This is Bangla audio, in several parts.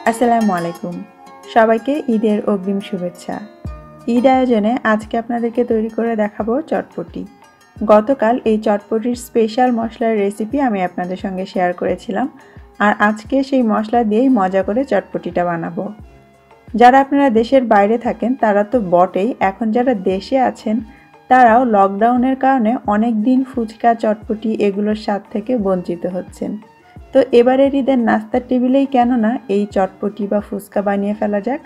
আসসালামু আলাইকুম। সবাইকে ঈদের অগ্রিম শুভেচ্ছা। ঈদ আয়োজনে আজকে আপনাদেরকে তৈরি করে দেখাবো চটপটি। গতকাল এই চটপটির স্পেশাল মশলার রেসিপি আমি আপনাদের সঙ্গে শেয়ার করেছিলাম, আর আজকে সেই মশলা দিয়েই মজা করে চটপটিটা বানাবো। যারা আপনারা দেশের বাইরে থাকেন তারা তো বটেই, এখন যারা দেশে আছেন তারাও লকডাউনের কারণে অনেক দিন ফুচকা, চটপটি এগুলোর স্বাদ থেকে বঞ্চিত হচ্ছেন। তো এবারের ঈদের নাস্তার টেবিলেই কেন না এই চটপটি বা ফুচকা বানিয়ে ফেলা যাক।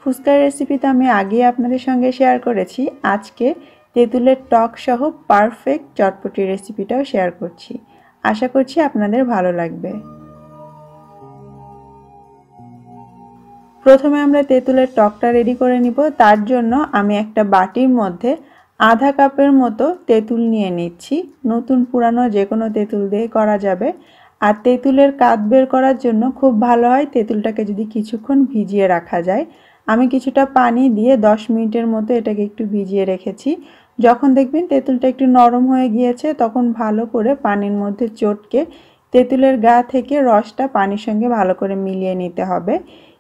ফুচকার রেসিপি তো আমি আগেই আপনাদের সঙ্গে শেয়ার করেছি, আজকে তেঁতুলের টক সহ পারফেক্ট চটপটি রেসিপিটাও শেয়ার করছি। আশা করছি আপনাদের ভালো লাগবে। প্রথমে আমরা তেঁতুলের টকটা রেডি করে নিব। তার জন্য আমি একটা বাটির মধ্যে আধা কাপের মতো তেঁতুল নিয়ে নিচ্ছি। নতুন পুরানো যে কোনো তেঁতুল দিয়ে করা যাবে। আর তেঁতুলের কাত বের করার জন্য খুব ভালো হয় তেঁতুলটাকে যদি কিছুক্ষণ ভিজিয়ে রাখা যায়। আমি কিছুটা পানি দিয়ে 10 মিনিটের মতো এটাকে একটু ভিজিয়ে রেখেছি। যখন দেখবেন তেঁতুলটা একটু নরম হয়ে গিয়েছে তখন ভালো করে পানির মধ্যে চটকে তেঁতুলের গা থেকে রসটা পানির সঙ্গে ভালো করে মিলিয়ে নিতে হবে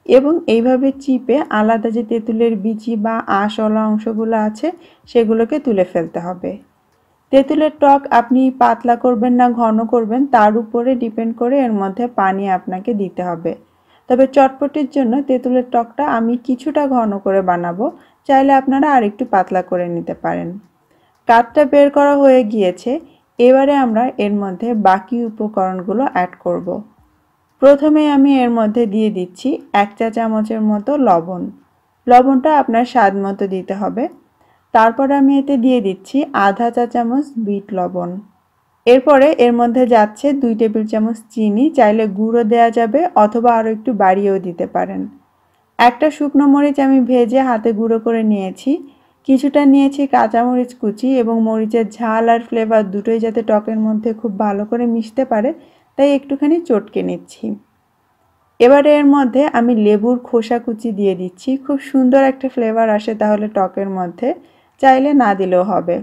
এবং এইভাবে চিপে আলাদা যে তেঁতুলের বিচি বা আঁশওয়ালা অংশগুলো আছে সেগুলোকে তুলে ফেলতে হবে। তেঁতুলের টক আপনি পাতলা করবেন না ঘন করবেন তার উপরে ডিপেন্ড করে এর মধ্যে পানি আপনাকে দিতে হবে। তবে চটপটির জন্য তেঁতুলের টকটা আমি কিছুটা ঘন করে বানাবো, চাইলে আপনারা আরেকটু পাতলা করে নিতে পারেন। কাতটা বের করা হয়ে গিয়েছে, এবারে আমরা এর মধ্যে বাকি উপকরণগুলো অ্যাড করব। প্রথমে আমি এর মধ্যে দিয়ে দিচ্ছি 1 চা চামচের মতো লবণ। লবণটা আপনার স্বাদ মতো দিতে হবে। তারপর আমি এতে দিয়ে দিচ্ছি আধা চা চামচ বিট লবণ। এরপরে এর মধ্যে যাচ্ছে 2 টেবিল চামচ চিনি, চাইলে গুঁড়ো দেওয়া যাবে অথবা আরও একটু বাড়িয়েও দিতে পারেন। একটা শুকনো মরিচ আমি ভেজে হাতে গুঁড়ো করে নিয়েছি। কিছুটা নিয়েছি কাঁচামরিচ কুচি এবং মরিচের ঝাল আর ফ্লেভার দুটোই যাতে টকের মধ্যে খুব ভালো করে মিশতে পারে তাই একটুখানি চটকে নিচ্ছি। এবারে এর মধ্যে আমি লেবুর খোসা কুচি দিয়ে দিচ্ছি, খুব সুন্দর একটা ফ্লেভার আসে তাহলে টকের মধ্যে, চাইলে না দিলেও হবে।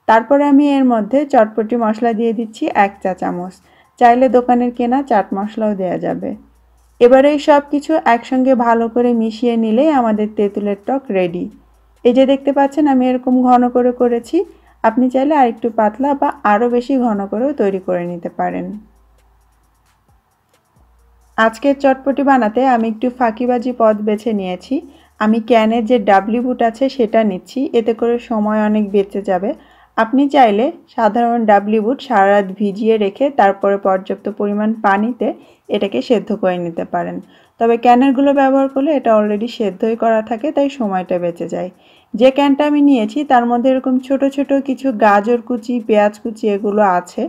তারপরে আমি এর মধ্যে চটপটি মশলা দিয়ে দিচ্ছি 1 চা চামচ, চাইলে দোকানের কেনা চাট মশলাও দেওয়া যাবে। এবারে এই সব কিছু একসঙ্গে ভালো করে মিশিয়ে নিলেই আমাদের তেঁতুলের টক রেডি। এই যে দেখতে পাচ্ছেন আমি এরকম ঘন করে করেছি, আপনি চাইলে আরেকটু পাতলা বা আরও বেশি ঘন করেও তৈরি করে নিতে পারেন। আজকের চটপটি বানাতে আমি একটু ফাঁকিবাজি পথ বেছে নিয়েছি। আমি ক্যানের যে ডাবলি বুট আছে সেটা নিচ্ছি, এতে করে সময় অনেক বেঁচে যাবে। আপনি চাইলে সাধারণ ডাবলি বুট সারা রাত ভিজিয়ে রেখে তারপরে পর্যাপ্ত পরিমাণ পানিতে এটাকে সেদ্ধ করে নিতে পারেন। তবে ক্যানেরগুলো ব্যবহার করলে এটা অলরেডি সেদ্ধই করা থাকে তাই সময়টা বেঁচে যায়। যে ক্যানটা আমি নিয়েছি তার মধ্যে এরকম ছোট ছোট কিছু গাজর কুচি, পেঁয়াজ কুচি এগুলো আছে।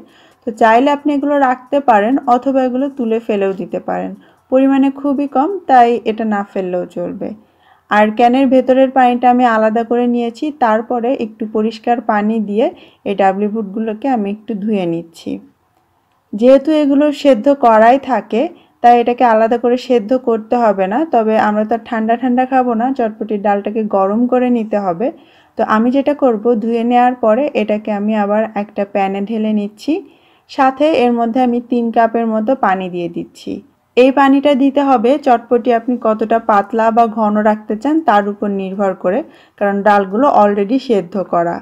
তো চাইলে আপনি এগুলো রাখতে পারেন অথবা এগুলো তুলে ফেলেও দিতে পারেন। পরিমাণে খুবই কম তাই এটা না ফেললেও চলবে। আর ক্যানের ভেতরের পানিটা আমি আলাদা করে নিয়েছি, তারপরে একটু পরিষ্কার পানি দিয়ে এই ডাবলি বুটগুলোকে আমি একটু ধুয়ে নিচ্ছি। যেহেতু এগুলো সেদ্ধ করাই থাকে তাই এটাকে আলাদা করে সেদ্ধ করতে হবে না, তবে আমরা তো ঠান্ডা ঠান্ডা খাবো না, চটপটির ডালটাকে গরম করে নিতে হবে। তো আমি যেটা করব, ধুয়ে নেওয়ার পরে এটাকে আমি আবার একটা প্যানে ঢেলে নিচ্ছি। সাথে এর মধ্যে আমি 3 কাপের মতো পানি দিয়ে দিচ্ছি। এই পানিটা দিতে হবে চটপটি আপনি কতটা পাতলা বা ঘন রাখতে চান তার উপর নির্ভর করে, কারণ ডালগুলো অলরেডি সেদ্ধ করা।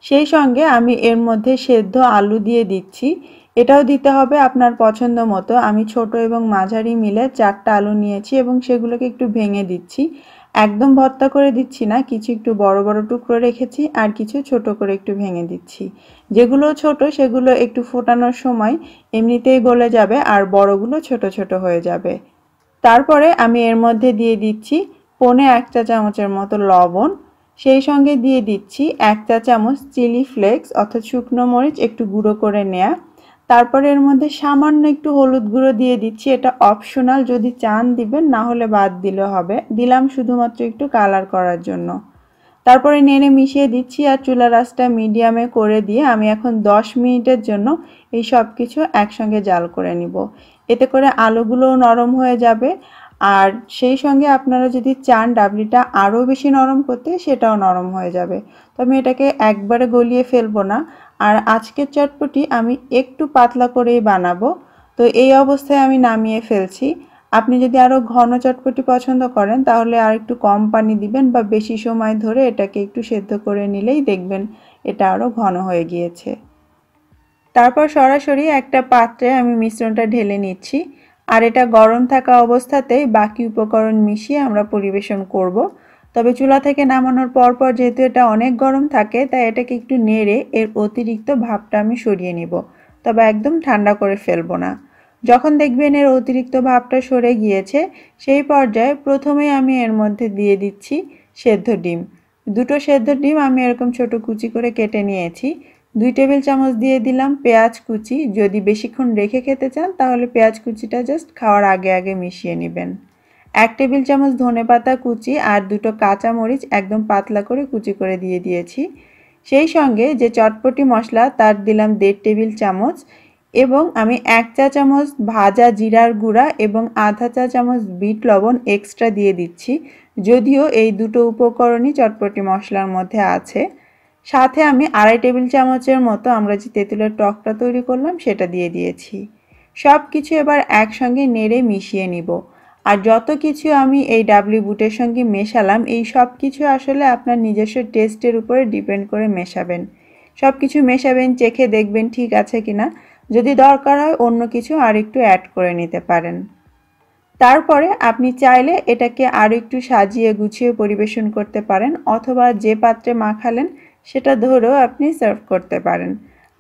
সেই সঙ্গে আমি এর মধ্যে সেদ্ধ আলু দিয়ে দিচ্ছি, এটাও দিতে হবে আপনার পছন্দ মতো। আমি ছোট এবং মাঝারি মিলে 4টা আলু নিয়েছি এবং সেগুলোকে একটু ভেঙে দিচ্ছি। একদম ভর্তা করে দিচ্ছি না, কিছু একটু বড় বড় টুকরো রেখেছি আর কিছু ছোট করে একটু ভেঙে দিচ্ছি। যেগুলো ছোট সেগুলো একটু ফোটানোর সময় এমনিতেই গলে যাবে আর বড়গুলো ছোট ছোট হয়ে যাবে। তারপরে আমি এর মধ্যে দিয়ে দিচ্ছি 1.25 চা চামচের মতো লবণ, সেই সঙ্গে দিয়ে দিচ্ছি 1 চা চামচ চিলি ফ্লেক্স অর্থাৎ শুকনো মরিচ একটু গুঁড়ো করে নেওয়া। তারপরে এর মধ্যে সামান্য একটু হলুদ গুঁড়ো দিয়ে দিচ্ছি, এটা অপশনাল, যদি চান দিবেন, না হলে বাদ দিলে হবে। দিলাম শুধুমাত্র একটু কালার করার জন্য। তারপরে নেড়ে মিশিয়ে দিচ্ছি আর চুলার আঁচটা মিডিয়ামে করে দিয়ে আমি এখন 10 মিনিটের জন্য এই সব কিছু একসঙ্গে জাল করে নিব। এতে করে আলুগুলোও নরম হয়ে যাবে আর সেই সঙ্গে আপনারা যদি চান ডাবলিটা আরও বেশি নরম করতে সেটাও নরম হয়ে যাবে। তো আমি এটাকে একবারে গলিয়ে ফেলবো না। আর আজকের চটপটি আমি একটু পাতলা করেই বানাবো, তো এই অবস্থায় আমি নামিয়ে ফেলছি। আপনি যদি আরও ঘন চটপটি পছন্দ করেন তাহলে আর একটু কম পানি দিবেন বা বেশি সময় ধরে এটাকে একটু সেদ্ধ করে নিলেই দেখবেন এটা আরও ঘন হয়ে গিয়েছে। তারপর সরাসরি একটা পাত্রে আমি মিশ্রণটা ঢেলে নিচ্ছি আর এটা গরম থাকা অবস্থাতেই বাকি উপকরণ মিশিয়ে আমরা পরিবেশন করব। তবে চুলা থেকে নামানোর পরপর যেহেতু এটা অনেক গরম থাকে তাই এটাকে একটু নেড়ে এর অতিরিক্ত ভাপটা আমি সরিয়ে নিব, তবে একদম ঠান্ডা করে ফেলবো না। যখন দেখবেন এর অতিরিক্ত ভাপটা সরে গিয়েছে সেই পর্যায়ে প্রথমেই আমি এর মধ্যে দিয়ে দিচ্ছি সেদ্ধ ডিম। দুটো সেদ্ধ ডিম আমি এরকম ছোট কুচি করে কেটে নিয়েছি। 2 টেবিল চামচ দিয়ে দিলাম পেঁয়াজ কুচি। যদি বেশিক্ষণ রেখে খেতে চান তাহলে পেঁয়াজ কুচিটা জাস্ট খাওয়ার আগে আগে মিশিয়ে নেবেন। 1 টেবিল চামচ ধনেপাতা কুচি আর দুটো কাঁচা মরিচ একদম পাতলা করে কুচি করে দিয়ে দিয়েছি। সেই সঙ্গে যে চটপটি মশলা তার দিলাম 1.5 টেবিল চামচ এবং আমি 1 চা চামচ ভাজা জিরার গুঁড়া এবং আধা চা চামচ বিট লবণ এক্সট্রা দিয়ে দিচ্ছি, যদিও এই দুটো উপকরণই চটপটি মশলার মধ্যে আছে। সাথে আমি 2.5 টেবিল চামচের মতো আমরা যে তেঁতুলের টকটা তৈরি করলাম সেটা দিয়ে দিয়েছি। সব কিছু এবার একসঙ্গে নেড়ে মিশিয়ে নিব। আর যত কিছু আমি এই ডাবলি বুটের সঙ্গে মেশালাম এই সব কিছু আসলে আপনার নিজস্ব টেস্টের উপরে ডিপেন্ড করে মেশাবেন। সব কিছু মেশাবেন, চেখে দেখবেন ঠিক আছে কিনা, যদি দরকার হয় অন্য কিছু আর একটু অ্যাড করে নিতে পারেন। তারপরে আপনি চাইলে এটাকে আরও একটু সাজিয়ে গুছিয়ে পরিবেশন করতে পারেন অথবা যে পাত্রে মাখালেন সেটা ধরেও আপনি সার্ভ করতে পারেন।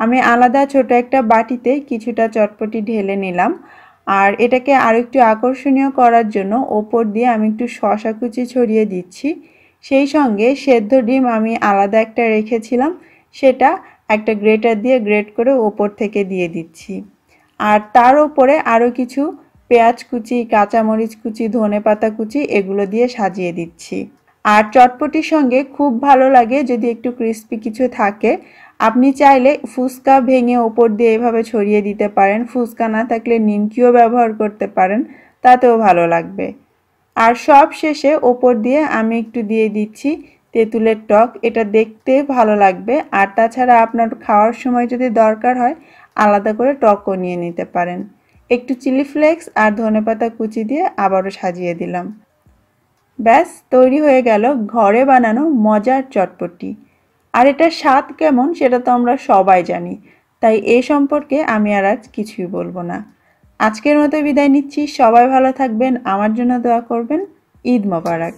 আমি আলাদা ছোট একটা বাটিতে কিছুটা চটপটি ঢেলে নিলাম আর এটাকে আরও একটু আকর্ষণীয় করার জন্য ওপর দিয়ে আমি একটু শসা কুচি ছড়িয়ে দিচ্ছি। সেই সঙ্গে সেদ্ধ ডিম আমি আলাদা একটা রেখেছিলাম, সেটা একটা গ্রেটার দিয়ে গ্রেট করে ওপর থেকে দিয়ে দিচ্ছি। আর তার উপরে আরও কিছু পেঁয়াজ কুচি, কাঁচামরিচ কুচি, ধনেপাতা কুচি এগুলো দিয়ে সাজিয়ে দিচ্ছি। আর চটপটির সঙ্গে খুব ভালো লাগে যদি একটু ক্রিস্পি কিছু থাকে। আপনি চাইলে ফুচকা ভেঙে ওপর দিয়ে এভাবে ছড়িয়ে দিতে পারেন, ফুচকা না থাকলে নিমকিও ব্যবহার করতে পারেন, তাতেও ভালো লাগবে। আর সব শেষে ওপর দিয়ে আমি একটু দিয়ে দিচ্ছি তেঁতুলের টক, এটা দেখতে ভালো লাগবে। আর তাছাড়া আপনার খাওয়ার সময় যদি দরকার হয় আলাদা করে টকও নিয়ে নিতে পারেন। একটু চিলি ফ্লেক্স আর ধনেপাতা কুচি দিয়ে আবারও সাজিয়ে দিলাম। ব্যাস তৈরি হয়ে গেল ঘরে বানানো মজার চটপটি। আর এটার স্বাদ কেমন সেটা তো আমরা সবাই জানি, তাই এ সম্পর্কে আমি আর আজ কিছুই বলবো না। আজকের মতো বিদায় নিচ্ছি, সবাই ভালো থাকবেন, আমার জন্য দোয়া করবেন। ঈদ মোবারক।